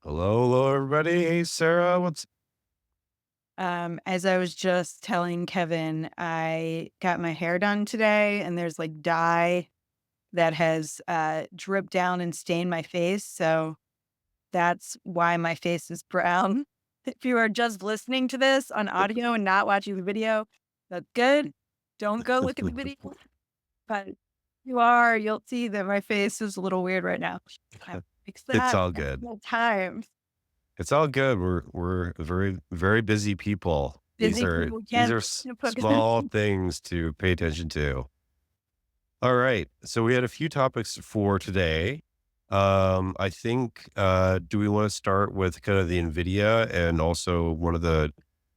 Hello, everybody. Hey, Sarah. What's As I was just telling Kevin, I got my hair done today and there's like dye that has dripped down and stained my face. So that's why my face is brown. If you are just listening to this on audio and not watching the video, that's good. Don't go look at the video. But if you are, you'll see that my face is a little weird right now. I fix it's that all at good. no time. It's all good. We're very very busy people. These Busy are people these are can't focus. small things to pay attention to. All right. So we had a few topics for today. I think do we want to start with kind of the Nvidia and also one of the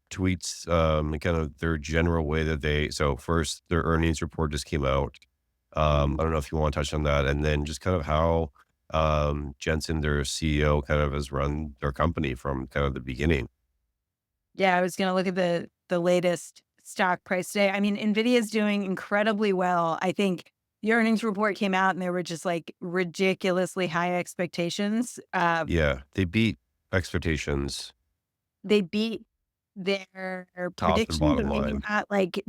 tweets, and kind of their general way that so first their earnings report just came out. I don't know if you want to touch on that, and then just kind of how Jensen, their CEO, kind of has run their company from kind of the beginning. Yeah, I was gonna look at the latest stock price today. I mean, NVIDIA is doing incredibly well. I think the earnings report came out and there were just like ridiculously high expectations. Yeah, they beat expectations, They beat their top and predictions, bottom but maybe line. not like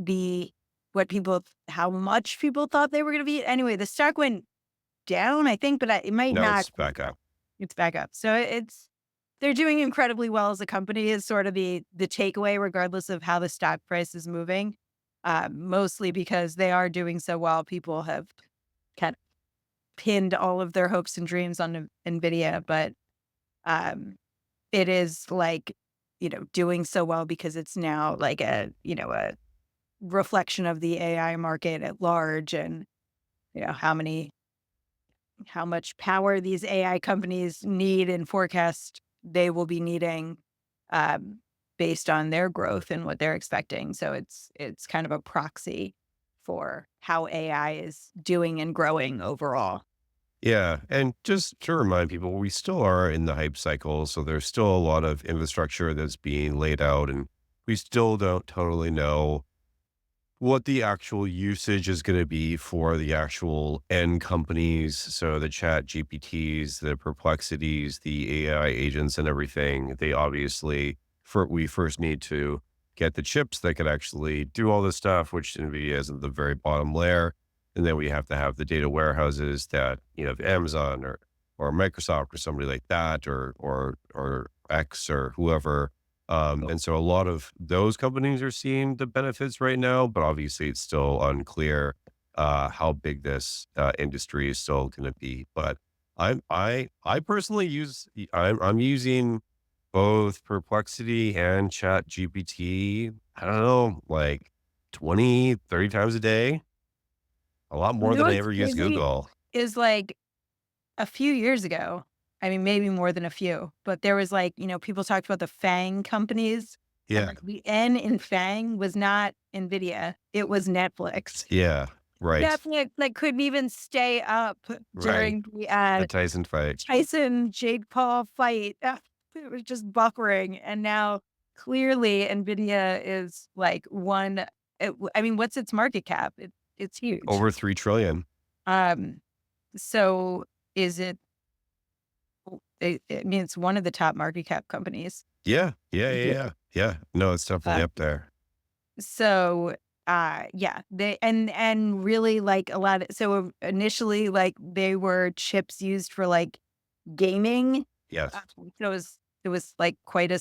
how much people thought they were gonna beat. Anyway, the stock went down, I think, but it might Now not. it's back up. It's back up. So they're doing incredibly well as a company is sort of the takeaway, regardless of how the stock price is moving. Mostly because they are doing so well. People have kind of pinned all of their hopes and dreams on Nvidia, but um, it is like doing so well because it's now like a reflection of the AI market at large, and how much power these AI companies need and forecast they will be needing, um, based on their growth and what they're expecting. So it's kind of a proxy for how AI is doing and growing overall. Yeah, and just to remind people, we still are in the hype cycle, so there's still a lot of infrastructure that's being laid out, and we still don't totally know what the actual usage is going to be for the actual end companies. So the chat GPTs, the perplexities, the AI agents and everything, they obviously, we first need to get the chips that could actually do all this stuff, which NVIDIA is at the very bottom layer. And then we have to have the data warehouses that, Amazon or Microsoft or somebody like that, or X or whoever, and so a lot of those companies are seeing the benefits right now, but obviously it's still unclear how big this industry is still going to be. But I personally I'm using both Perplexity and Chat GPT. I don't know, like 20, 30 times a day, a lot You more know than I what's ever use crazy Google. is like a few years ago, I mean, maybe more than a few, but there was like, people talked about the FANG companies, and Yeah, like the N in FANG was not NVIDIA, it was Netflix. yeah, right, Netflix, like, couldn't even stay up right. during the, The Tyson fight. Tyson Jake Paul fight. It was just buffering, and now clearly NVIDIA is like I mean, what's its market cap? It's huge. Over 3 trillion. Um, so is it I mean, it's one of the top market cap companies. Yeah, yeah, yeah, Yeah. yeah, yeah. No, it's definitely Uh, up there. so, yeah, and really like a lot of initially, like, they were chips used for, like, gaming. Yes. So it was, like, quite a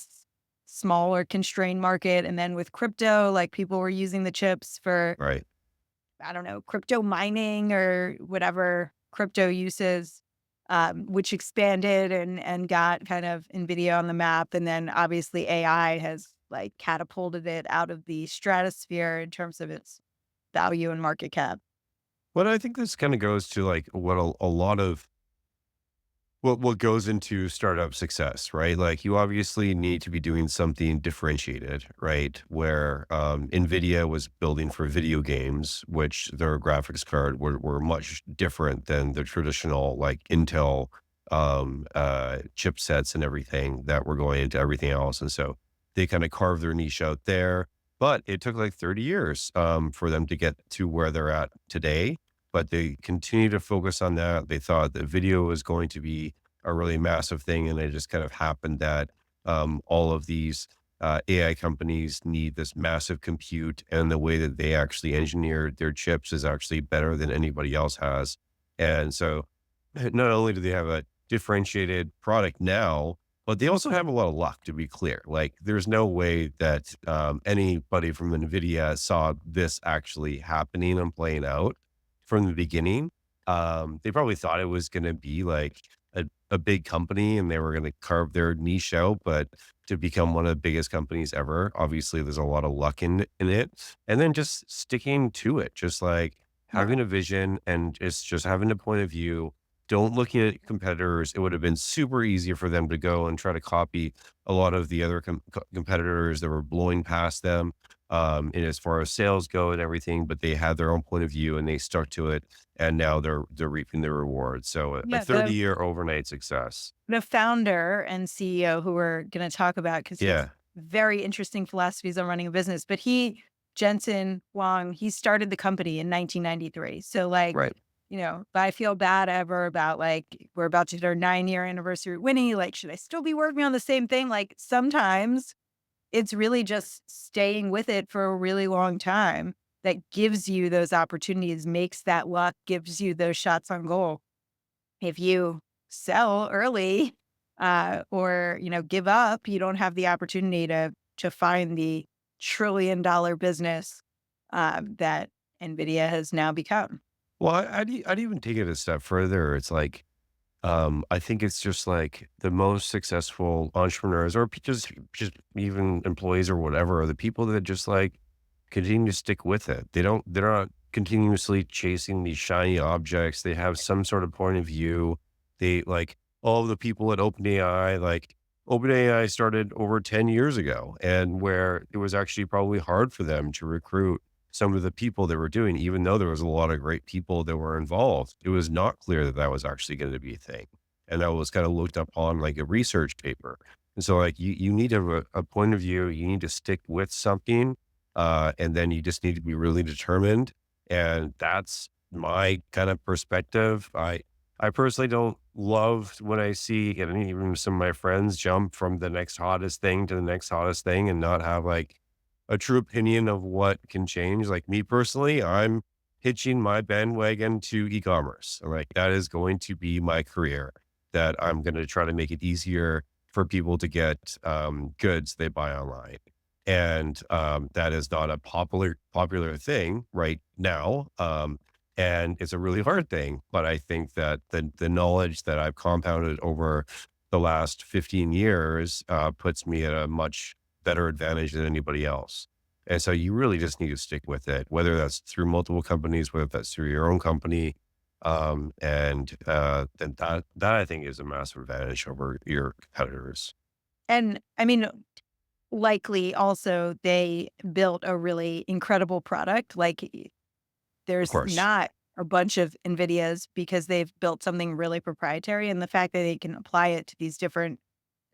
small or constrained market, and then with crypto, like, people were using the chips for, Right. I don't know, crypto mining or whatever crypto uses, which expanded and got kind of NVIDIA on the map. And then obviously AI has like catapulted it out of the stratosphere in terms of its value and market cap. Well, I think this kind of goes to like what a lot of what goes into startup success, right? Like you obviously need to be doing something differentiated, right? Where Nvidia was building for video games, which their graphics card were much different than the traditional like Intel chipsets and everything that were going into everything else. And so they kind of carved their niche out there. But it took like 30 years for them to get to where they're at today, but they continue to focus on that. They thought that video was going to be a really massive thing. And it just kind of happened that all of these AI companies need this massive compute, and the way that they actually engineered their chips is actually better than anybody else has. And so not only do they have a differentiated product now, but they also have a lot of luck, to be clear. Like, there's no way that anybody from NVIDIA saw this actually happening and playing out from the beginning. They probably thought it was going to be like a big company and they were going to carve their niche out, but to become one of the biggest companies ever, obviously there's a lot of luck in it. And then just sticking to it, just like Yeah. having a vision and just having a point of view. Don't look at competitors. It would have been super easy for them to go and try to copy a lot of the other competitors that were blowing past them, and as far as sales go and everything. But they had their own point of view and they stuck to it, and now they're reaping the rewards. So a Yeah. 30-year overnight success. The founder and CEO who we're going to talk about, because he has Yeah, very interesting philosophies on running a business, but Jensen Huang, he started the company in 1993. So like, right. but I feel bad ever about like, we're about to hit our 9-year anniversary with Winnie. Like, should I still be working on the same thing? Like sometimes it's really just staying with it for a really long time that gives you those opportunities, makes that luck, gives you those shots on goal. If you sell early, or, give up, you don't have the opportunity to find the trillion-dollar business, that NVIDIA has now become. Well, I'd even take it a step further. It's like, I think it's just like the most successful entrepreneurs or just even employees or whatever are the people that just like continue to stick with it. They're not continuously chasing these shiny objects. They have some sort of point of view. They like all of the people at OpenAI, like OpenAI started over 10 years ago, and where it was actually probably hard for them to recruit some of the people that were doing, even though there was a lot of great people that were involved, it was not clear that that was actually going to be a thing. And that was kind of looked upon like a research paper. And so like you need to have a point of view, you need to stick with something, and then you just need to be really determined. And that's my kind of perspective. I personally don't love when I see, and even some of my friends jump from the next hottest thing to the next hottest thing and not have like a true opinion of what can change. Like me personally, I'm hitching my bandwagon to e-commerce. Like that is going to be my career, that I'm going to try to make it easier for people to get goods they buy online. And that is not a popular thing right now. And it's a really hard thing. But I think that the knowledge that I've compounded over the last 15 years puts me at a much better advantage than anybody else. And so you really just need to stick with it, whether that's through multiple companies, whether that's through your own company. Then that I think is a massive advantage over your competitors. And I mean, likely also they built a really incredible product. Like Of there's course. not a bunch of NVIDIAs because they've built something really proprietary. And the fact that they can apply it to these different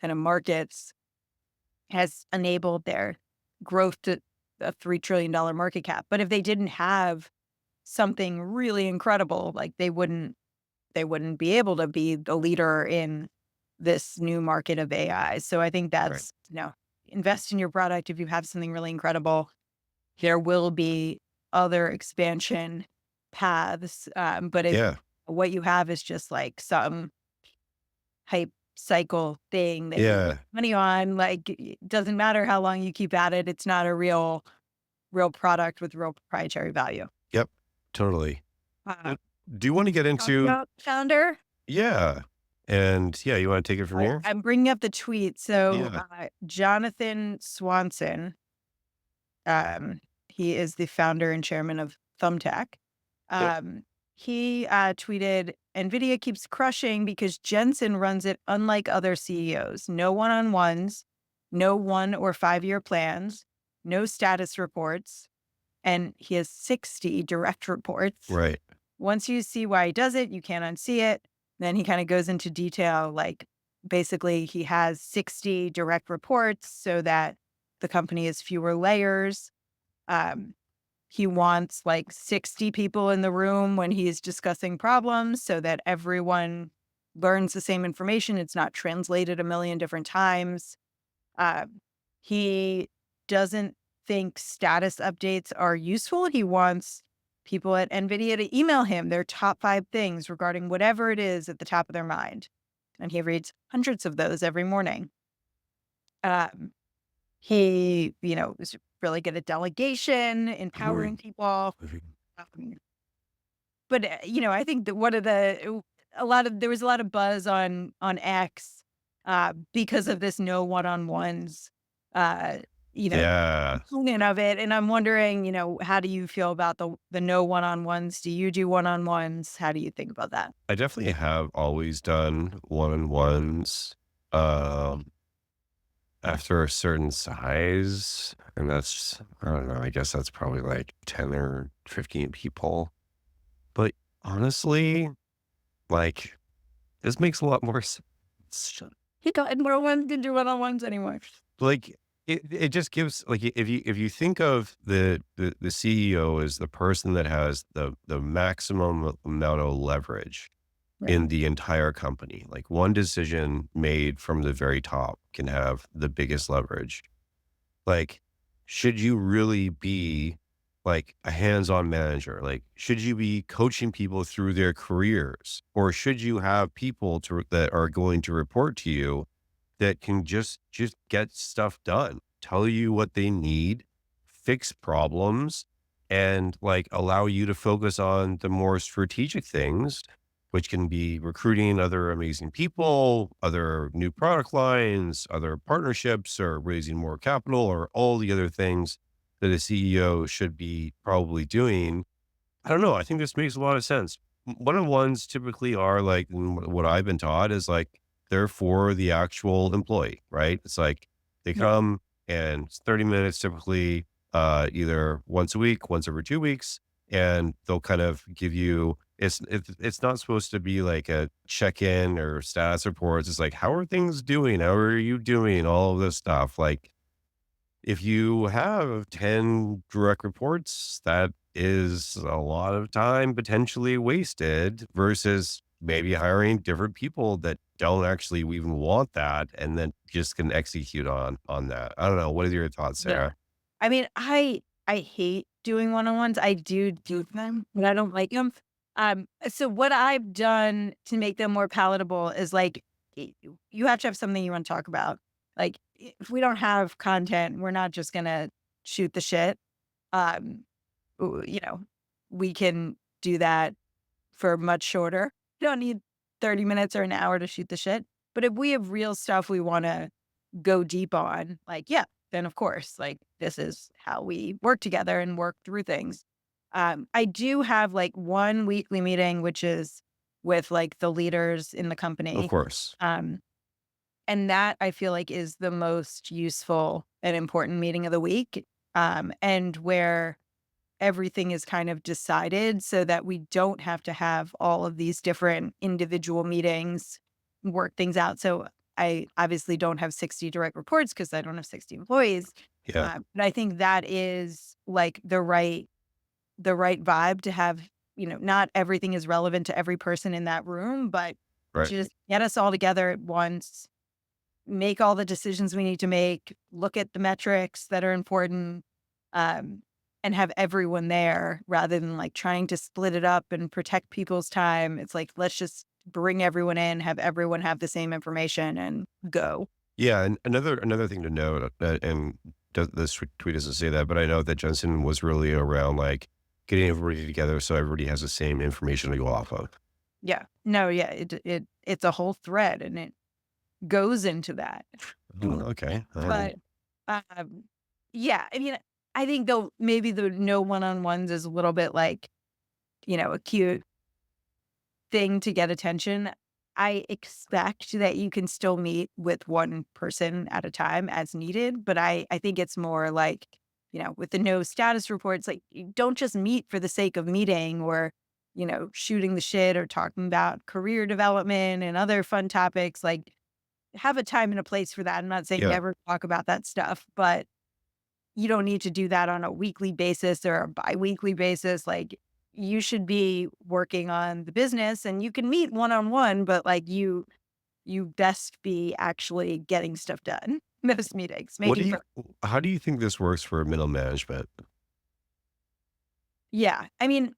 kind of markets has enabled their growth to a $3 trillion market cap. But if they didn't have something really incredible, like they wouldn't be able to be the leader in this new market of AI. So I think Right. that's, invest in your product. If you have something really incredible, there will be other expansion paths. But if Yeah. what you have is just like some hype cycle thing that you put Yeah. money on, like it doesn't matter how long you keep at it, it's not a real product with real proprietary value. Yep. Totally. Uh, Uh, Do you want to get talk into, about founder. yeah. And yeah, you want to take it from here? I'm bringing up the tweet. So Yeah. Jonathan Swanson, he is the founder and chairman of Thumbtack. Yep. Um, he tweeted, NVIDIA keeps crushing because Jensen runs it unlike other CEOs. No one-on-ones, no 1 or 5 year plans, no status reports, and he has 60 direct reports. Right. Once you see why he does it, you can't unsee it. Then he kind of goes into detail, like basically he has 60 direct reports so that the company has fewer layers. Um, he wants like 60 people in the room when he's discussing problems so that everyone learns the same information. It's not translated a million different times. Uh, he doesn't think status updates are useful. He wants people at NVIDIA to email him their top 5 things regarding whatever it is at the top of their mind. And he reads hundreds of those every morning. Um, he, is really good at delegation, empowering people. Um, But, I think that one of the a lot of there was a lot of buzz on X, because of this no one-on-ones, uh, you know, Yeah. component of it, and I'm wondering, how do you feel about the no one-on-ones? Do you do one-on-ones? How do you think about that? I definitely have always done one-on-ones, um, after a certain size, and that's I don't know, I guess that's probably like 10 or 15 people. But honestly, like, this makes a lot more sense. He got more one to do one-on-ones anymore. Like, it just gives like, if you think of the CEO as the person that has the maximum amount of leverage Right. in the entire company, like, one decision made from the very top can have the biggest leverage. Like, should you really be, like, a hands-on manager? Like, should you be coaching people through their careers? Or should you have people that are going to report to you that can just get stuff done, tell you what they need, fix problems, and like allow you to focus on the more strategic things, which can be recruiting other amazing people, other new product lines, other partnerships, or raising more capital, or all the other things that a CEO should be probably doing. I don't know. I think this makes a lot of sense. One-on-ones typically are like, what I've been taught is like, they're for the actual employee, right? It's like they Right. come and it's 30 minutes typically, either once a week, once every 2 weeks, and they'll kind of give you, it's not supposed to be like a check-in or status reports. It's like, how are things doing? How are you doing? All of this stuff. Like, if you have 10 direct reports, that is a lot of time potentially wasted versus maybe hiring different people that don't actually even want that and then just can execute on that. I don't know. What are your thoughts, Yeah. Sarah? I mean, I hate doing one-on-ones. I do them, but I don't like them. So what I've done to make them more palatable is like you have to have something you want to talk about. Like if we don't have content, we're not just gonna shoot the shit. Um, w- you know, we can do that for much shorter. You don't need 30 minutes or an hour to shoot the shit. But if we have real stuff we want to go deep on, like, yeah, then of course, like this is how we work together and work through things. I do have like one weekly meeting, which is with like the leaders in the Of company. course. Um, and that I feel like is the most useful and important meeting of the week. And where everything is kind of decided so that we don't have to have all of these different individual meetings, work things out. So I obviously don't have 60 direct reports because I don't have 60 employees. Yeah. But I think that is like the right vibe to have, not everything is relevant to every person in that room, but Right. just get us all together at once, make all the decisions we need to make, look at the metrics that are important, um, and have everyone there rather than like trying to split it up and protect people's time. It's like, let's just bring everyone in, have everyone have the same information and go. Yeah. And another thing to note, and this tweet doesn't say that, but I know that Jensen was really around like getting everybody together so everybody has the same information to go off of. Yeah. No, yeah. It's a whole thread and it goes into that. Oh, okay. But um yeah, I mean, I think though maybe the no one-on-ones is a little bit like, a cute thing to get attention. I expect that you can still meet with one person at a time as needed, but I think it's more like, with the no status reports, like you don't just meet for the sake of meeting or, shooting the shit or talking about career development and other fun topics. Like have a time and a place for that. I'm not saying Yeah. never talk about that stuff, but you don't need to do that on a weekly basis or a biweekly basis. Like you should be working on the business and you can meet one-on-one, but like you best be actually getting stuff done. Those meetings, What do making you how do you think this works for middle management? yeah. I mean,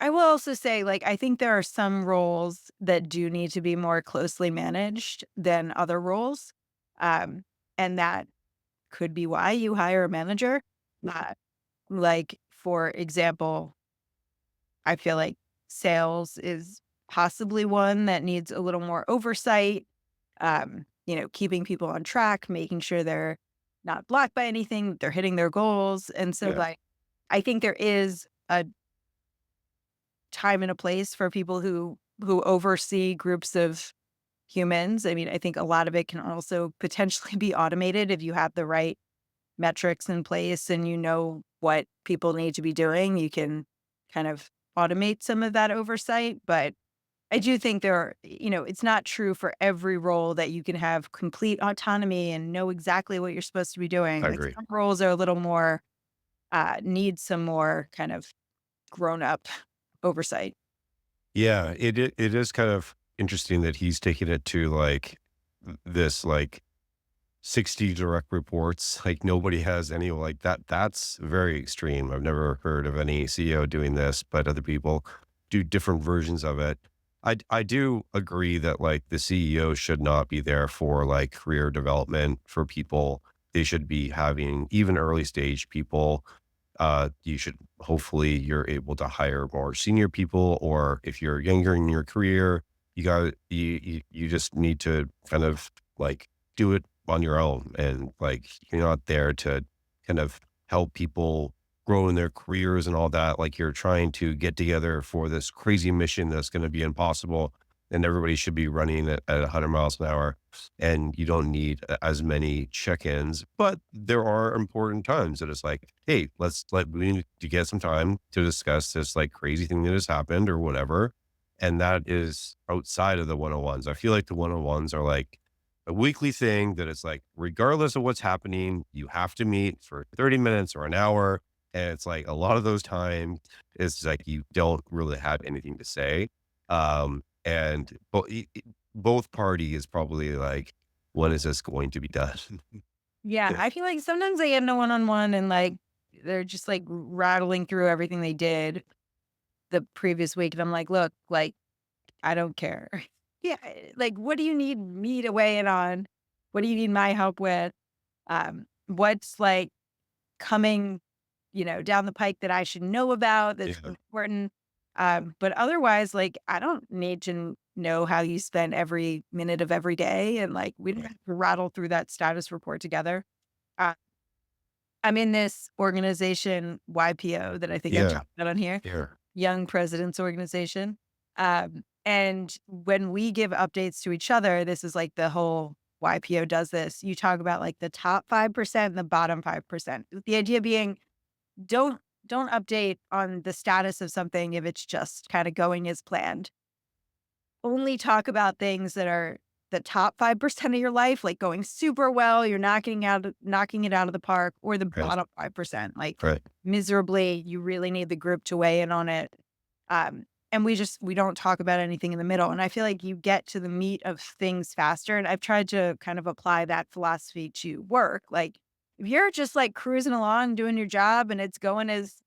I will also say, like, I think there are some roles that do need to be more closely managed than other roles. Um, and that could be why you hire a manager. Uh, like, for example, I feel like sales is possibly one that needs a little more oversight, keeping people on track, making sure they're not blocked by anything, they're hitting their goals. And so, Yeah, like, I think there is a time and a place for people who oversee groups of humans. I mean, I think a lot of it can also potentially be automated if you have the right metrics in place and you know what people need to be doing. You can kind of automate some of that oversight, but I do think it's not true for every role that you can have complete autonomy and know exactly what you're supposed to be doing. I Like agree. some roles are a little more, need some more kind of grown up oversight. Yeah, it is kind of interesting that he's taking it to, like, this, like, 60 direct reports, like, nobody has any like that. That's very extreme. I've never heard of any CEO doing this, but other people do different versions of it. I do agree that, like, the CEO should not be there for, like, career development for people. They should be having even early stage people. You should hopefully you're able to hire more senior people, or if you're younger in your career, you just need to kind of like do it on your own, and like you're not there to kind of help people grow in their careers and all that. Like you're trying to get together for this crazy mission that's going to be impossible, and everybody should be running at 100 miles an hour, and you don't need as many check-ins. But there are important times that it's like, hey, we need to get some time to discuss this like crazy thing that has happened or whatever. And that is outside of the one-on-ones. I feel like the one-on-ones are like a weekly thing that it's like, regardless of what's happening, you have to meet for 30 minutes or an hour. And it's like a lot of those times it's like you don't really have anything to say. And both parties probably like, when is this going to be done? Yeah, I feel like sometimes I get in a one-on-one and, like, they're just, like, rattling through everything they did the previous week, and I'm like, "Look, like, I don't care." Yeah, like, what do you need me to weigh in on? What do you need my help with? What's, like, coming, down the pike that I should know about that's Yeah, important? But otherwise, like, I don't need to know how you spend every minute of every day, and, like, we don't have to rattle through that status report together. Uh, I'm in this organization, YPO, that I think I've yeah, talked about on here, yeah, Young Presidents Organization. And when we give updates to each other, this is like the whole YPO does this. You talk about like the top 5% and the bottom 5%. The idea being don't don't update on the status of something if it's just kind of going as planned. Only talk about things that are the top 5% of your life, like going super well, you're knocking it out of the park, or the right, bottom 5%, like right. miserably, you really need the group to weigh in on it. And we don't talk about anything in the middle. And I feel like you get to the meat of things faster. And I've tried to kind of apply that philosophy to work. Like if you're just like cruising along doing your job and it's going as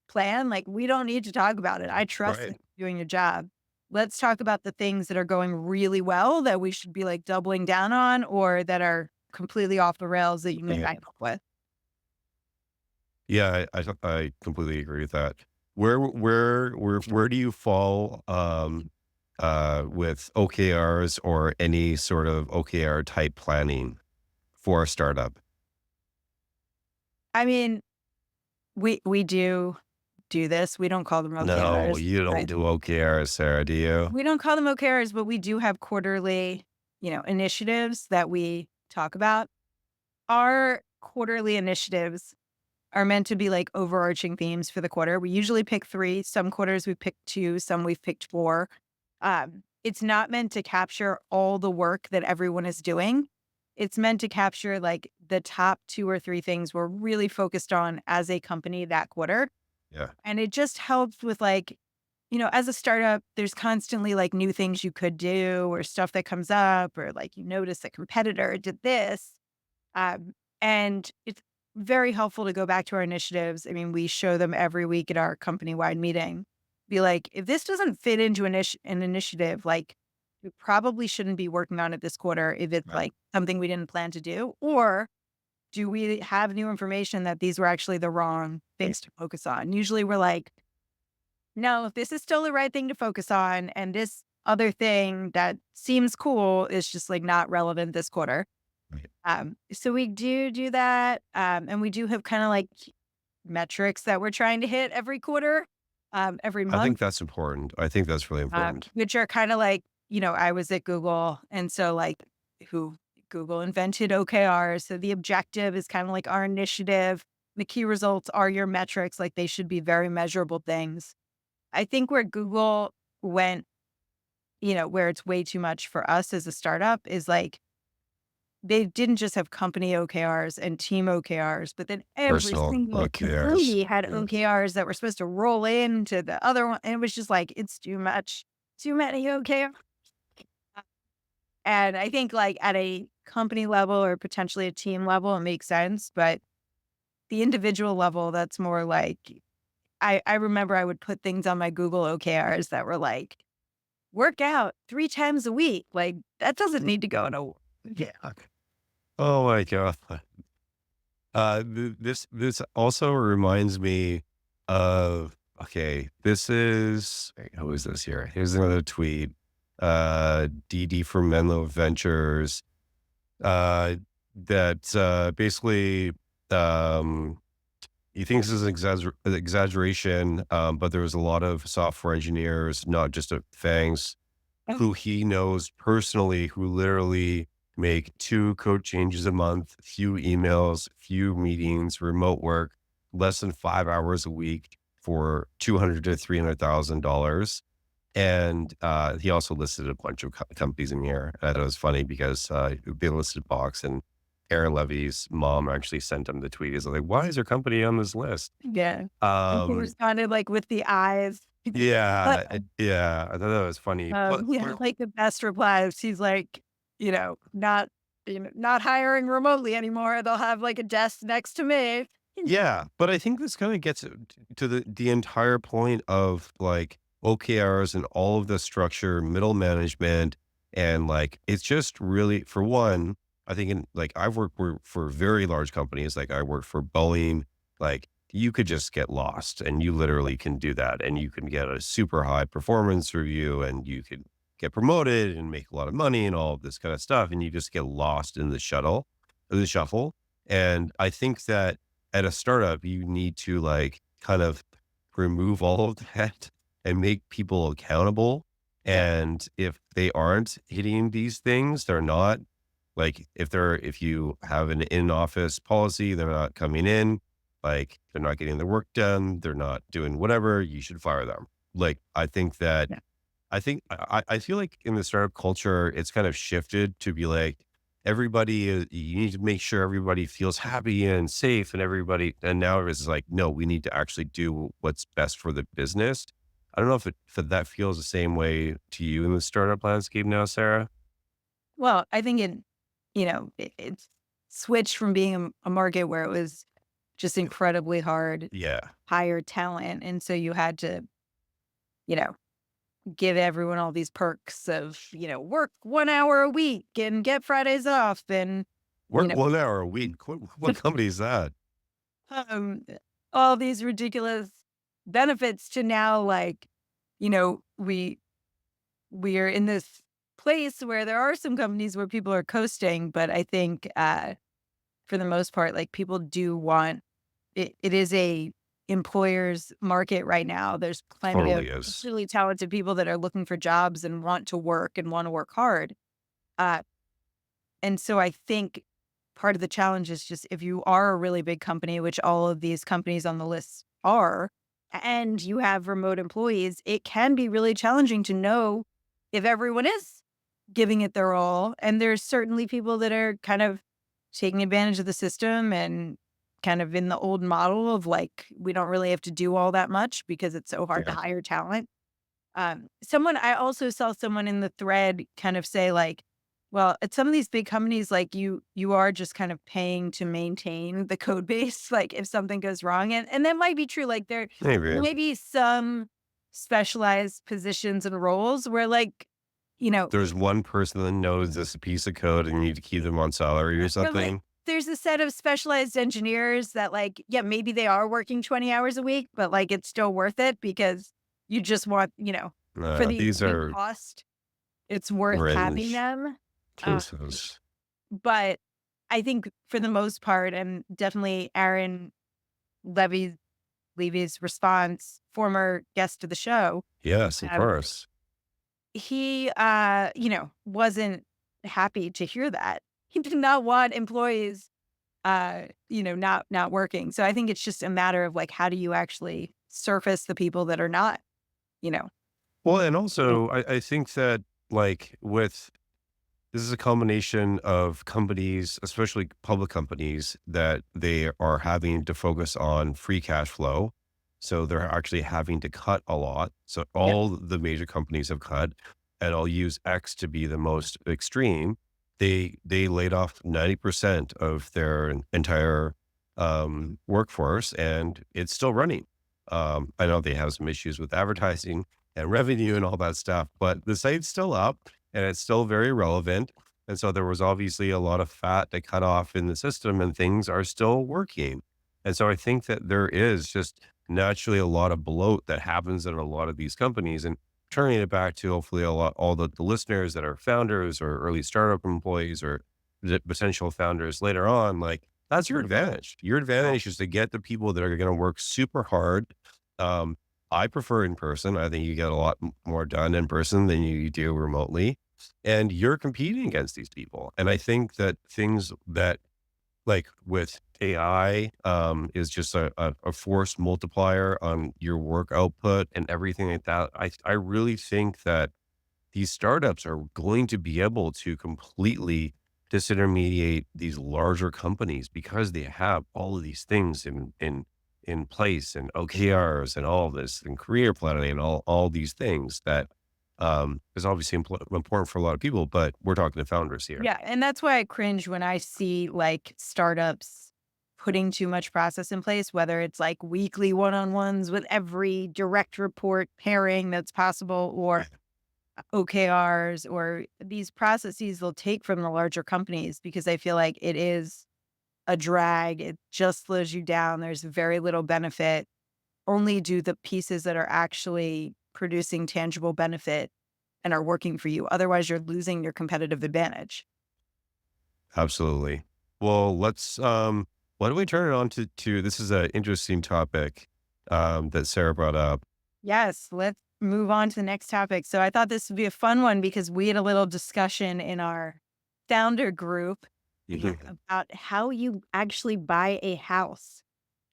planned, like we don't need to talk about it. I trust Right. that you're doing your job. Let's talk about the things that are going really well that we should be like doubling down on or that are completely off the rails that you need Yeah. help with. Yeah, I completely agree with that. Where do you fall, with OKRs or any sort of OKR type planning for a startup? I mean, we do this. We don't call them No, OKRs, you don't but do OKRs, Sarah, do you? we don't call them OKRs, but we do have quarterly, initiatives that we talk about. Our quarterly initiatives are meant to be like overarching themes for the quarter. We usually pick 3. Some quarters we pick 2, some we've picked 4. It's not meant to capture all the work that everyone is doing. It's meant to capture like the top 2 or 3 things we're really focused on as a company that quarter. Yeah, And it just helps with like as a startup, there's constantly like new things you could do or stuff that comes up, or like you notice a competitor did this. And it's very helpful to go back to our initiatives. I mean, we show them every week at our company wide meeting. Be like, if this doesn't fit into an initiative, like we probably shouldn't be working on it this quarter if it's Right. like something we didn't plan to do. Or do we have new information that these were actually the wrong things to focus on? Usually we're like, no, this is still the right thing to focus on. And this other thing that seems cool is just like not relevant this quarter. Right. So we do that. And we do have kind of like metrics that we're trying to hit every quarter, every I think month, that's important. I think that's really important. which are kind of like, I was at Google. And so like who Google invented OKRs. So the objective is kind of like our initiative. The key results are your metrics. Like they should be very measurable things. I think where Google went, where it's way too much for us as a startup is like they didn't just have company OKRs and team OKRs, but then every Personal. single Who cares? employee had Yeah. OKRs that were supposed to roll into the other one. And it was just like, it's too much, too many OKRs. And I think like at a company level or potentially a team level, it makes sense. But the individual level, that's more like I remember I would put things on my Google OKRs that were like, work out 3 times a week. Like that doesn't need to go in a Yeah. Oh my god. This also reminds me of, okay, this is, wait, who is this here? Here's another tweet. DD from Menlo Ventures. Uh that basically um he thinks this is an exaggeration, but there was a lot of software engineers, not just at Fangs, who he knows personally, who literally make 2 code changes a month, few emails, few meetings, remote work, less than 5 hours a week for 200 to $300,000. And, he also listed a bunch of companies in here. I thought it was funny because, they listed Box, and Aaron Levy's mom actually sent him the tweet. He's like, "Why is your company on this list?" Yeah. And he Um, responded, like, with the eyes. yeah, yeah, I thought that was funny. He had, like, the best replies. He's like, not not hiring remotely anymore. They'll have, like, a desk next to me. Yeah, but I think this kind of gets to the entire point of like OKRs and all of the structure, middle management, and like it's just really, for one, I think in like I've worked for very large companies, like I worked for Boeing, like you could just get lost and you literally can do that and you can get a super high performance review and you could get promoted and make a lot of money and all of this kind of stuff and you just get lost in the shuffle. And I think that at a startup, you need to like kind of remove all of that and make people accountable. Yeah. And if they aren't hitting these things, they're not like, if you have an in-office policy, they're not coming in, like they're not getting their work done, they're not doing whatever, you should fire them. Like, I think that, Yeah. I feel like in the startup culture, it's kind of shifted to be like, everybody, you need to make sure everybody feels happy and safe and everybody, and now it's like, no, we need to actually do what's best for the business. I don't know if that feels the same way to you in the startup landscape now, Sarah. Well, I think it's switched from being a market where it was just incredibly hard, Yeah. hire talent, and so you had to, you know, give everyone all these perks of, work 1 hour a week and get Fridays off and, you Work know, 1 hour a week. What company is that? um, all these ridiculous benefits to now, like, we are in this place where there are some companies where people are coasting, but I think, for the most part, like, people do want it is a employer's market right now. There's plenty of Totally is. really talented people that are looking for jobs and want to work hard. Uh, and so I think part of the challenge is just if you are a really big company, which all of these companies on the list are, and you have remote employees, it can be really challenging to know if everyone is giving it their all. And there's certainly people that are kind of taking advantage of the system and kind of in the old model of like, we don't really have to do all that much because it's so hard to Yeah. hire talent. Someone I also saw someone in the thread kind of say like, well, at some of these big companies, like you are just kind of paying to maintain the code base, like if something goes wrong. And that might be true. Like there Maybe. may be some specialized positions and roles where like, you know, There's one person that knows this piece of code and you need to keep them on salary or where like something. there's a set of specialized engineers that like, yeah, maybe they are working 20 hours a week, but like it's still worth it because you just want, for the These are cost, it's worth having fringe them. Uh, cases. but I think for the most part, and definitely Aaron Levy Levy's response, former guest of the show, Yes, of um, course. he wasn't happy to hear that. He did not want employees not working. So I think it's just a matter of like how do you actually surface the people that are not, you know. Well, and Yeah. also I think that like with this is a combination of companies, especially public companies, that they are having to focus on free cash flow. So they're actually having to cut a lot. So Yeah. all the major companies have cut, and I'll use X to be the most extreme. They laid off 90% of their entire workforce, and it's still running. I know they have some issues with advertising and revenue and all that stuff, but the site's still up and it's still very relevant. And so there was obviously a lot of fat to cut off in the system and things are still working. And so I think that there is just naturally a lot of bloat that happens in a lot of these companies. And turning it back to hopefully all the listeners that are founders or early startup employees or the potential founders later on, like that's your advantage. Your advantage is to get the people that are going to work super hard. Um, I prefer in person. I think you get a lot more done in person than you do remotely. And you're competing against these people. And I think that things that like with AI is just a force multiplier on your work output and everything like that. I really think that these startups are going to be able to completely disintermediate these larger companies because they have all of these things in place and OKRs and all of this and career planning and all these things that is obviously important for a lot of people, but we're talking to founders here. Yeah, and that's why I cringe when I see, like, startups putting too much process in place, whether it's, like, weekly one-on-ones with every direct report pairing that's possible or OKRs or these processes they'll take from the larger companies because I feel like it is a drag. It just slows you down. There's very little benefit. Only do the pieces that are actually producing tangible benefit and are working for you. Otherwise, you're losing your competitive advantage. Absolutely. Well, why don't we turn it on to this is an interesting topic that Sarah brought up. Yes, let's move on to the next topic. So I thought this would be a fun one because we had a little discussion in our founder group Mhm. about how you actually buy a house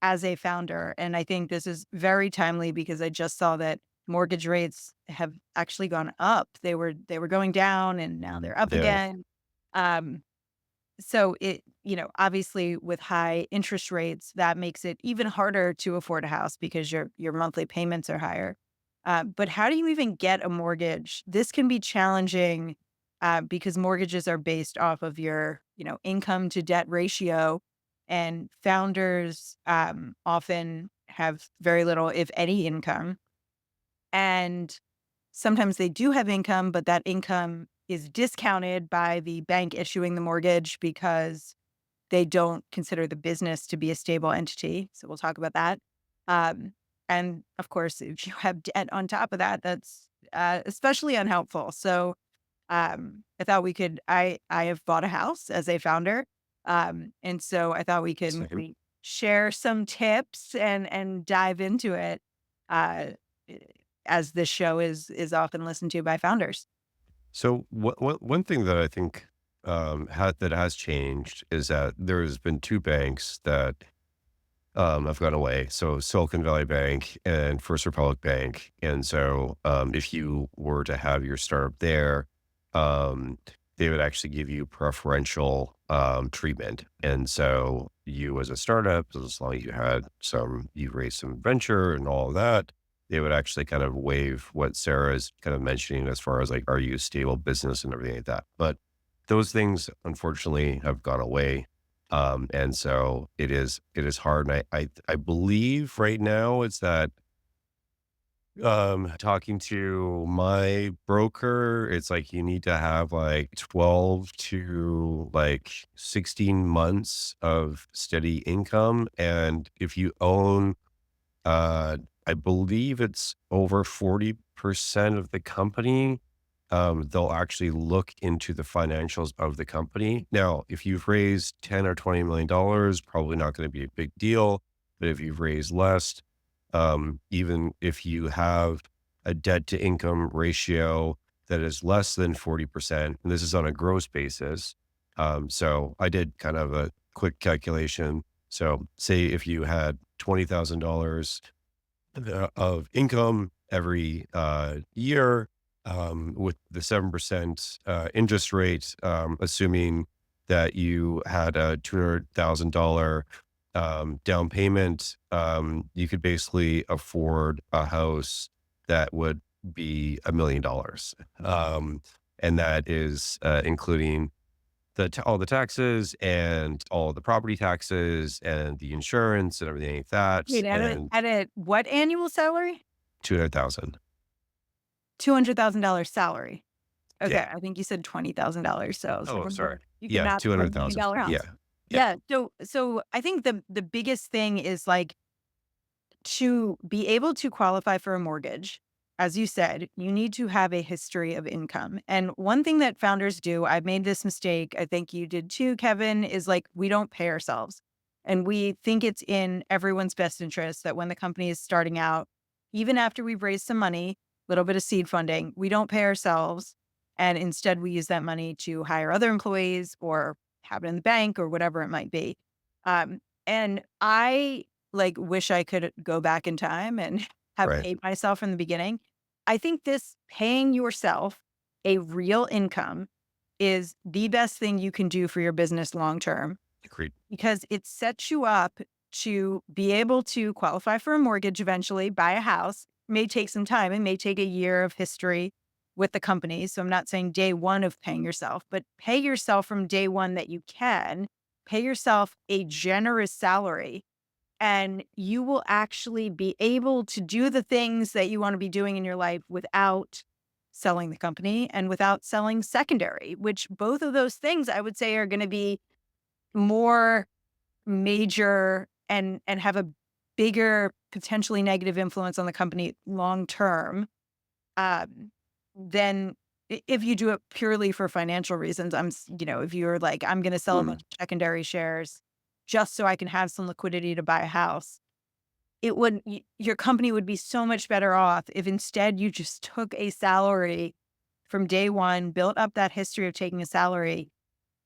as a founder. And I think this is very timely because I just saw that mortgage rates have actually gone up. They were going down and now they're up Yeah, again. Um, So obviously with high interest rates, that makes it even harder to afford a house because your monthly payments are higher. But how do you even get a mortgage? This can be challenging because mortgages are based off of your, income to debt ratio, and founders often have very little, if any, income. And sometimes they do have income, but that income is discounted by the bank issuing the mortgage because they don't consider the business to be a stable entity. So we'll talk about that. Um, and of course, if you have debt on top of that, that's especially unhelpful. So I thought we could. I have bought a house as a founder, and so I thought we could same. maybe share some tips and dive into it. Uh, as this show is often listened to by founders. So one thing that I think that has changed is that there's been two banks that have gone away. So Silicon Valley Bank and First Republic Bank. And so if you were to have your startup there, um, they would actually give you preferential treatment. And so you as a startup, as long as you raised some venture and all of that, they would actually kind of waive what Sarah is kind of mentioning as far as like, are you a stable business and everything like that. But those things unfortunately have gone away. And so it is hard. And I believe right now it's that talking to my broker, it's like you need to have like 12 to like 16 months of steady income. And if you own, I believe it's over 40% of the company, they'll actually look into the financials of the company. Now, if you've raised 10 or $20 million, probably not going to be a big deal. But if you've raised less, even if you have a debt to income ratio that is less than 40%, and this is on a gross basis. So I did kind of a quick calculation. So say if you had $20,000 of income every year, with the 7% interest rate, assuming that you had a $200,000 down payment, you could basically afford a house that would be $1 million. And that is including all the taxes and all the property taxes and the insurance and everything like that, Wait, and at a what annual salary? 200,000. $200,000 salary. Yeah. Okay, I think you said $20,000, so I was like, Oh, sorry. You can Yeah, math a $200,000. $1 million house. Yeah. Yeah. Yeah, so I think the biggest thing is, like, to be able to qualify for a mortgage, as you said, you need to have a history of income. And one thing that founders do, I've made this mistake, I think you did too, Kevin, is like we don't pay ourselves. And we think it's in everyone's best interest that when the company is starting out, even after we've raised some money, a little bit of seed funding, we don't pay ourselves. And instead, we use that money to hire other employees or have it in the bank or whatever it might be. And I like, wish I could go back in time and have Right. paid myself from the beginning. I think this paying yourself a real income is the best thing you can do for your business long term Agreed. because it sets you up to be able to qualify for a mortgage eventually, buy a house. May take some time. It may take a year of history with the company. So I'm not saying day one of paying yourself, but pay yourself from day one that you can. Pay yourself a generous salary and you will actually be able to do the things that you want to be doing in your life without selling the company and without selling secondary, which both of those things I would say are going to be more major and have a bigger potentially negative influence on the company long term than if you do it purely for financial reasons. If you're like, I'm going to sell a bunch Mhm. of secondary shares just so I can have some liquidity to buy a house. Your company would be so much better off if instead you just took a salary from day one, built up that history of taking a salary,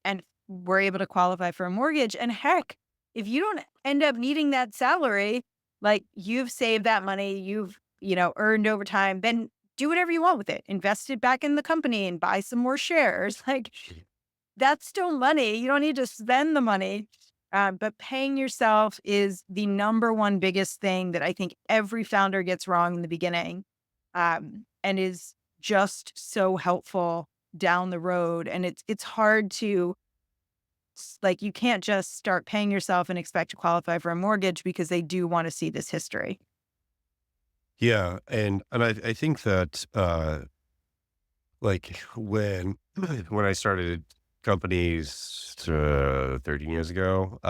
and were able to qualify for a mortgage. And heck, if you don't end up needing that salary, like you've saved that money, you've earned over time, then do whatever you want with it. Invest it back in the company and buy some more shares. Like that's still money. You don't need to spend the money. But paying yourself is the number one biggest thing that I think every founder gets wrong in the beginning, and is just so helpful down the road. And it's hard to like you can't just start paying yourself and expect to qualify for a mortgage because they do want to see this history. Yeah, and I think that, like, when I started companies, 13 years ago,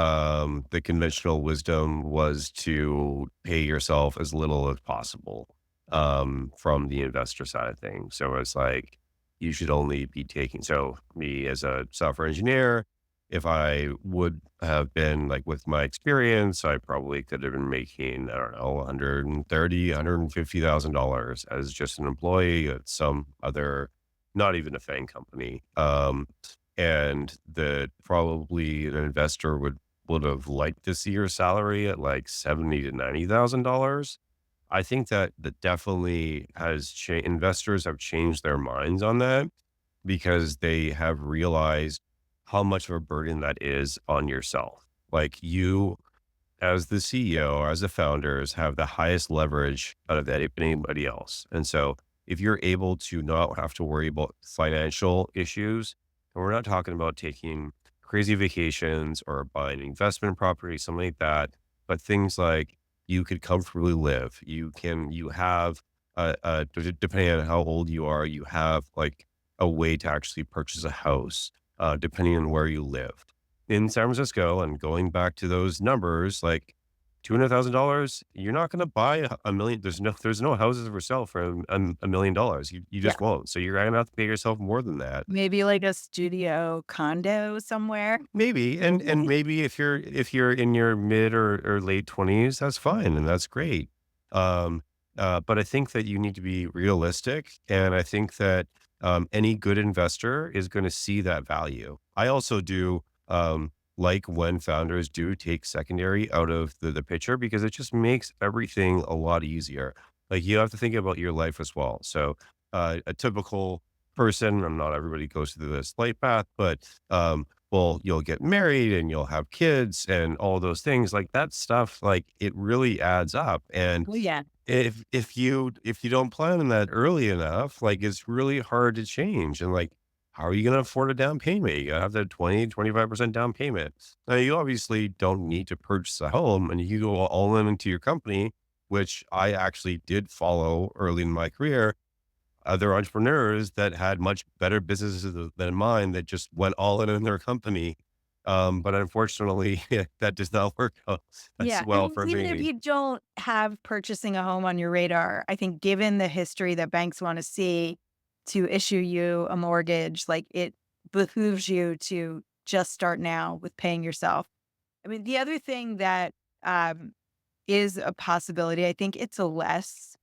the conventional wisdom was to pay yourself as little as possible, from the investor side of things. So it's like, you should only be taking so me as a software engineer, if I would have been, like, with my experience, I probably could have been making, I don't know, 130, $150,000 as just an employee at some other, not even a FANG company. And that probably an investor would have liked to see your salary at like 70 to $90,000. I think that definitely has changed. Investors have changed their minds on that because they have realized how much of a burden that is on yourself. Like, as the CEO or as the founders have the highest leverage out of anybody else. And so if you're able to not have to worry about financial issues, and we're not talking about taking crazy vacations or buying investment property, something like that, but things like you could comfortably live. You have, depending on how old you are, you have like a way to actually purchase a house, depending on where you live in San Francisco. And going back to those numbers, like $200,000, you're not going to buy a million. There's no houses for sale for $1 million. You Yeah. just won't. So you're going to have to pay yourself more than that. Maybe like a studio condo somewhere. Maybe, and maybe if you're in your mid or late 20s, that's fine, and that's great. Um, but I think that you need to be realistic, and I think that, any good investor is gonna see that value. I also do, like when founders do take secondary out of the picture because it just makes everything a lot easier. Like, you have to think about your life as well. So, a typical person, and not everybody goes through this life path, but, well, you'll get married and you'll have kids and all those things like that stuff, like it really adds up. And Oh, yeah. if you don't plan on that early enough, like it's really hard to change. And like, how are you going to afford a down payment? You gotta have that 20-25% down payment. Now you obviously don't need to purchase a home and you go all in into your company, which I actually did follow early in my career other entrepreneurs that had much better businesses than mine that just went all in their company. But unfortunately, that does not work out as Yeah, well and for even if me. you don't have purchasing a home on your radar, I think given the history that banks wanna see to issue you a mortgage, like, it behooves you to just start now with paying yourself. I mean, the other thing that, um, is a possibility, I think it's a less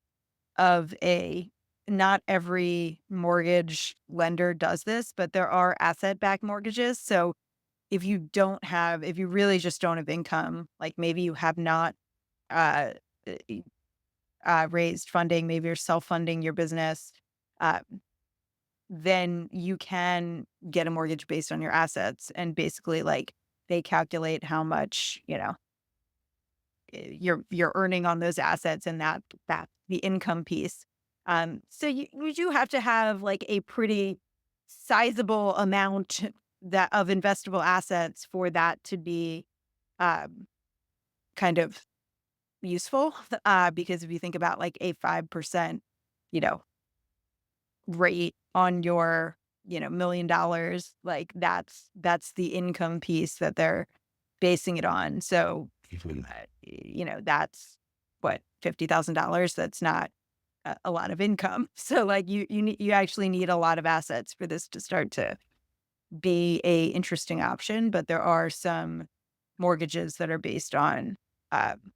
of a not every mortgage lender does this, but there are asset-backed mortgages, so if you really just don't have income, like maybe you have not uh, e- raised funding, maybe you're self-funding your business, uh, then you can get a mortgage based on your assets, and basically like they calculate how much you're earning on those assets, and that the income piece. So you do have to have like a pretty sizable amount that of investable assets for that to be um, kind of useful. Because if you think about like a 5%, you know, rate on your $1 million, like that's the income piece that they're basing it on. So that's what, $50,000. That's not a lot of income. So like you actually need a lot of assets for this to start to be a interesting option. But there are some mortgages that are based on um,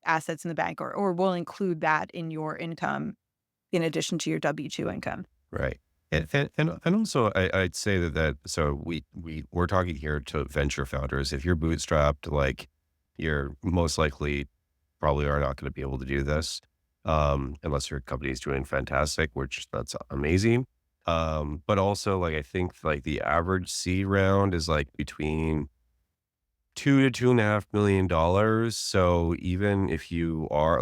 assets in the bank, or will include that in your income in addition to your W-2 income. Right. And also I'd say that so we're talking here to venture founders. If you're bootstrapped, like you're most likely probably are not going to be able to do this, unless your company is doing fantastic, which that's amazing. But also like I think like the average seed round is like between 2 to $2.5 million. So even if you are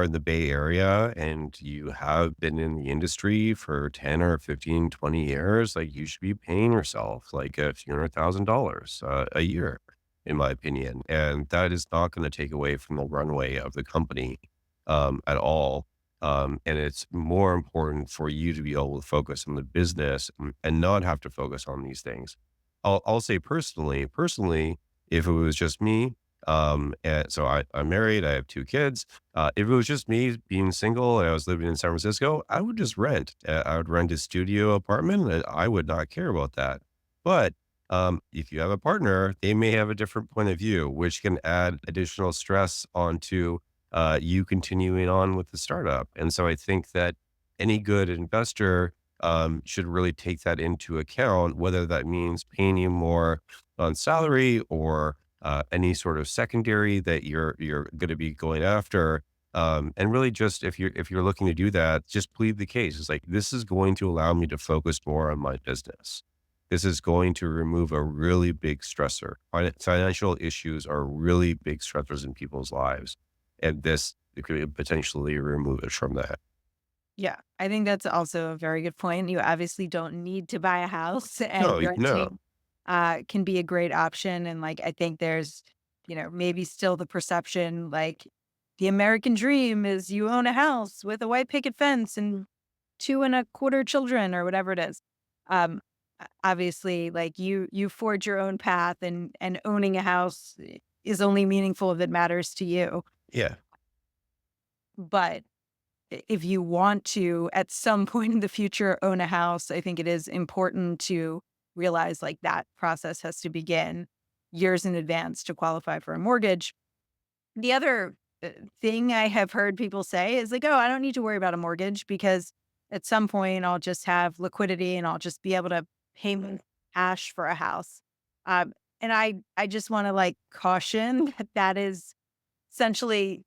in the Bay Area and you have been in the industry for 10 or 15, 20 years, like you should be paying yourself like a few $100,000 a year, in my opinion. And that is not going to take away from the runway of the company, at all. And it's more important for you to be able to focus on the business and not have to focus on these things. I'll say personally, if it was just me, and so I'm married, I have 2 kids. If it was just me being single and I was living in San Francisco, I would just rent. I would rent a studio apartment and I would not care about that. But, if you have a partner, they may have a different point of view, which can add additional stress onto, you continuing on with the startup. And so I think that any good investor, should really take that into account, whether that means paying you more on salary or any sort of secondary that you're going to be going after. And really, just if you're looking to do that, just plead the case. It's like this is going to allow me to focus more on my business. this is going to remove a really big stressor. Financial issues are really big stressors in people's lives. And this it could potentially remove it from that. Yeah, I think that's also a very good point. You obviously don't need to buy a house, and No. renting can be a great option. And like, I think there's, maybe still the perception like the American dream is you own a house with a white picket fence and two and a quarter children or whatever it is. Um, Obviously, like you forge your own path, and owning a house is only meaningful if it matters to you. Yeah. But if you want to, at some point in the future, own a house, I think it is important to realize like that process has to begin years in advance to qualify for a mortgage. The other thing I have heard people say is like, oh, I don't need to worry about a mortgage because at some point I'll just have liquidity and I'll just be able to pay my cash for a house. And I just want to like caution that that is essentially,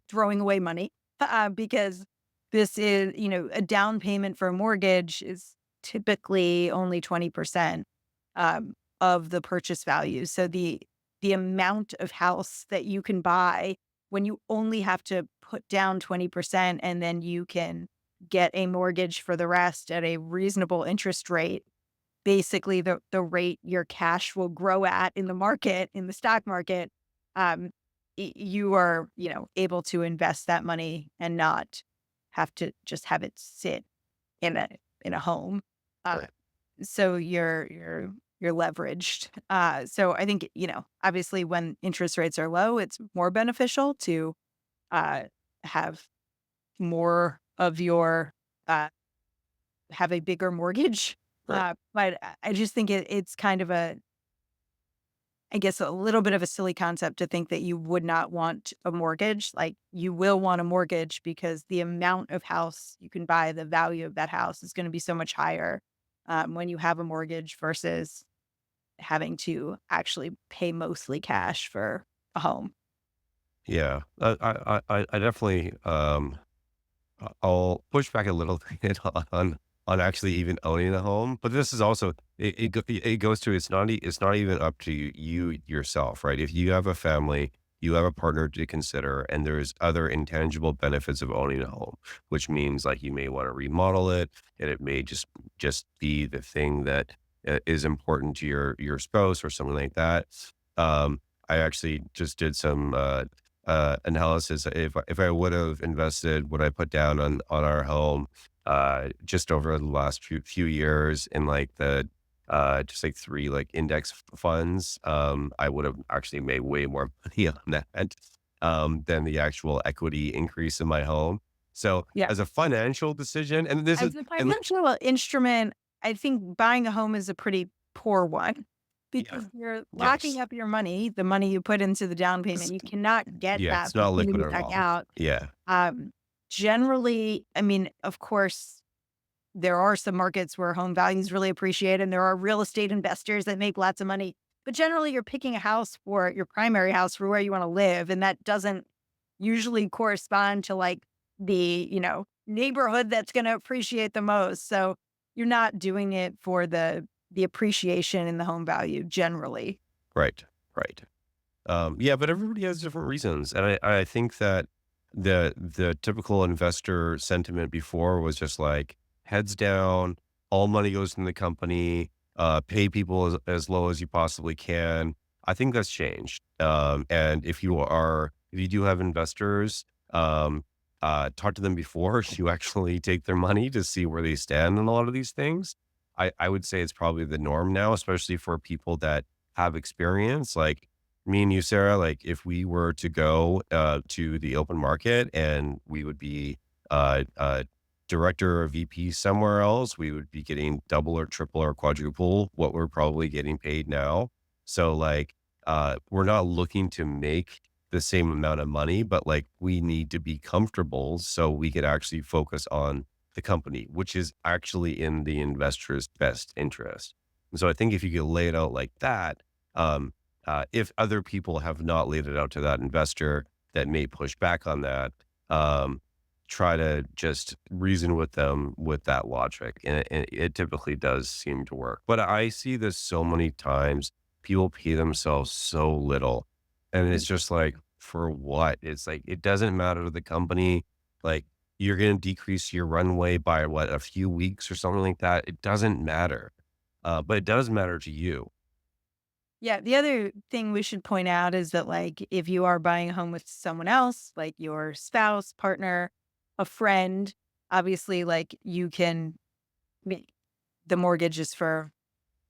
throwing away money, because this is, a down payment for a mortgage is typically only 20% of the purchase value. So the amount of house that you can buy when you only have to put down 20% and then you can get a mortgage for the rest at a reasonable interest rate, basically the rate your cash will grow at in the market, in the stock market, um, you are, able to invest that money and not have to just have it sit in a home. Uh, Right. so you're leveraged. So I think, obviously when interest rates are low, it's more beneficial to uh, have more of your have a bigger mortgage. Right. But I just think it's kind of I guess, a little bit of a silly concept to think that you would not want a mortgage. Like, you will want a mortgage because the amount of house you can buy, the value of that house is going to be so much higher when you have a mortgage versus having to actually pay mostly cash for a home. Yeah. I definitely I'll push back a little bit on actually even owning a home, but this is also it goes to it's not even up to you yourself, right? If you have a family, you have a partner to consider, and there's other intangible benefits of owning a home, which means like you may want to remodel it, and it may just be the thing that is important to your spouse or something like that. I actually just did some analysis. If I would have invested what I put down on our home, just over the last few years in like the just like three like index funds, I would have actually made way more money on that than the actual equity increase in my home. So Yeah. as a financial decision, and this is As a and financial instrument, I think buying a home is a pretty poor one yeah, because you're locking yes, up your money, the money you put into the down payment. It's- You cannot get yeah, that it's not liquid money at back all. out. Yeah, Um, Generally, I mean, of course, there are some markets where home values really appreciate, and there are real estate investors that make lots of money. But generally, you're picking a house for your primary house for where you want to live, and that doesn't usually correspond to like the neighborhood that's going to appreciate the most. So you're not doing it for the appreciation in the home value generally. right, right. Yeah, but everybody has different reasons, and I think that the typical investor sentiment before was just like heads down, all money goes in the company, pay people as low as you possibly can. I think that's changed, and if you do have investors, talk to them before you actually take their money to see where they stand on a lot of these things. I would say it's probably the norm now, especially for people that have experience, like me and you, Sarah, like if we were to go to the open market and we would be director or VP somewhere else, we would be getting double or triple or quadruple what we're probably getting paid now. So like we're not looking to make the same amount of money, but like we need to be comfortable so we could actually focus on the company, which is actually in the investor's best interest. And so I think if you could lay it out like that, um, if other people have not laid it out to that investor that may push back on that, um, try to just reason with them with that logic. And it typically does seem to work. But I see this so many times. People pay themselves so little. And it's just like, for what? It's like, it doesn't matter to the company. Like, you're going to decrease your runway by what, a few weeks or something like that. It doesn't matter. But it does matter to you. Yeah, the other thing we should point out is that, like, if you are buying a home with someone else, like your spouse, partner, a friend, obviously, like, you can me the mortgage is for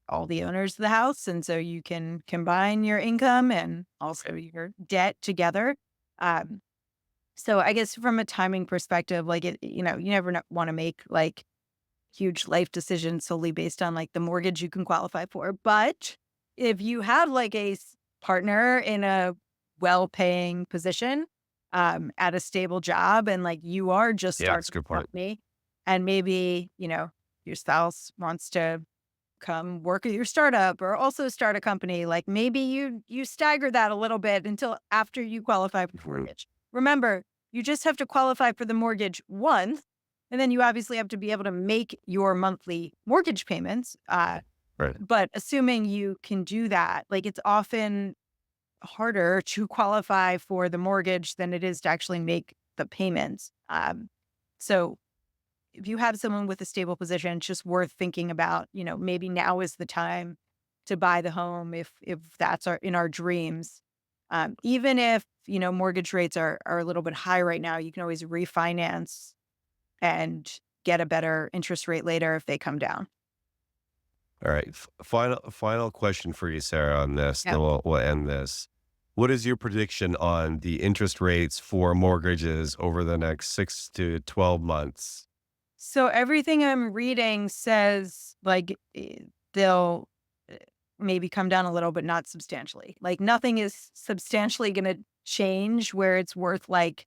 all the owners of the house, and so you can combine your income and also your debt together. Um, so I guess from a timing perspective, like, you never wanna make, like, huge life decisions solely based on, like, the mortgage you can qualify for. But if you have, like, partner in a well-paying position, at a stable job, and, like, you are just Yeah, that's a starting good a point. company, and maybe, your spouse wants to come work at your startup or also start a company, like, maybe you stagger that a little bit until after you qualify for the Mhm. mortgage. Remember, you just have to qualify for the mortgage once, and then you obviously have to be able to make your monthly mortgage payments, Right. but assuming you can do that, like, it's often harder to qualify for the mortgage than it is to actually make the payments. So if you have someone with a stable position, it's just worth thinking about, maybe now is the time to buy the home if that's in our dreams. Even if, mortgage rates are a little bit high right now, you can always refinance and get a better interest rate later if they come down. All right. Final question for you, Sarah, on this. Yeah. Then we'll end this. What is your prediction on the interest rates for mortgages over the next 6 to 12 months? So everything I'm reading says, like, they'll eh, maybe come down a little, but not substantially. Like, nothing is substantially going to change where it's worth, like,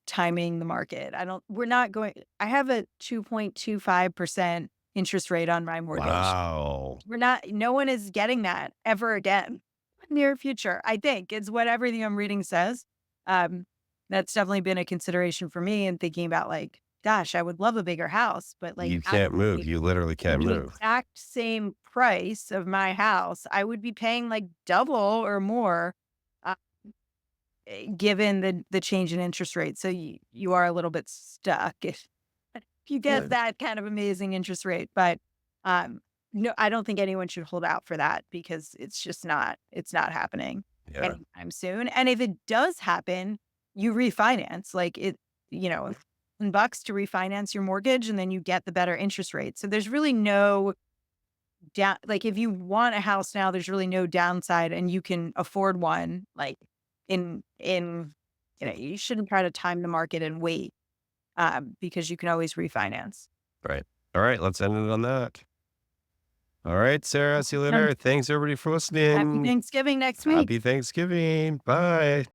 timing the market. We're not going, I have a 2.25% interest rate on my mortgage. Wow. No one is getting that ever again. Near future, I think, is what everything I'm reading says. Um, that's definitely been a consideration for me and thinking about, like, gosh, I would love a bigger house, but, like, You can't move. You literally for can't the move. exact same price of my house, I would be paying, like, double or more, uh, given the change in interest rates. So you are a little bit stuck if you get Right. that kind of amazing interest rate. But, no, I don't think anyone should hold out for that because it's not happening Yeah. anytime soon. And if it does happen, you refinance, like, $1 to refinance your mortgage, and then you get the better interest rate. So there's really no down, like, if you want a house now, there's really no downside, and you can afford one, like, you shouldn't try to time the market and wait, because you can always refinance. Right. All right. Let's end it on that. All right, Sarah. See you Um, later. Thanks, everybody, for Happy listening. Thanksgiving next week. Happy Thanksgiving. Bye.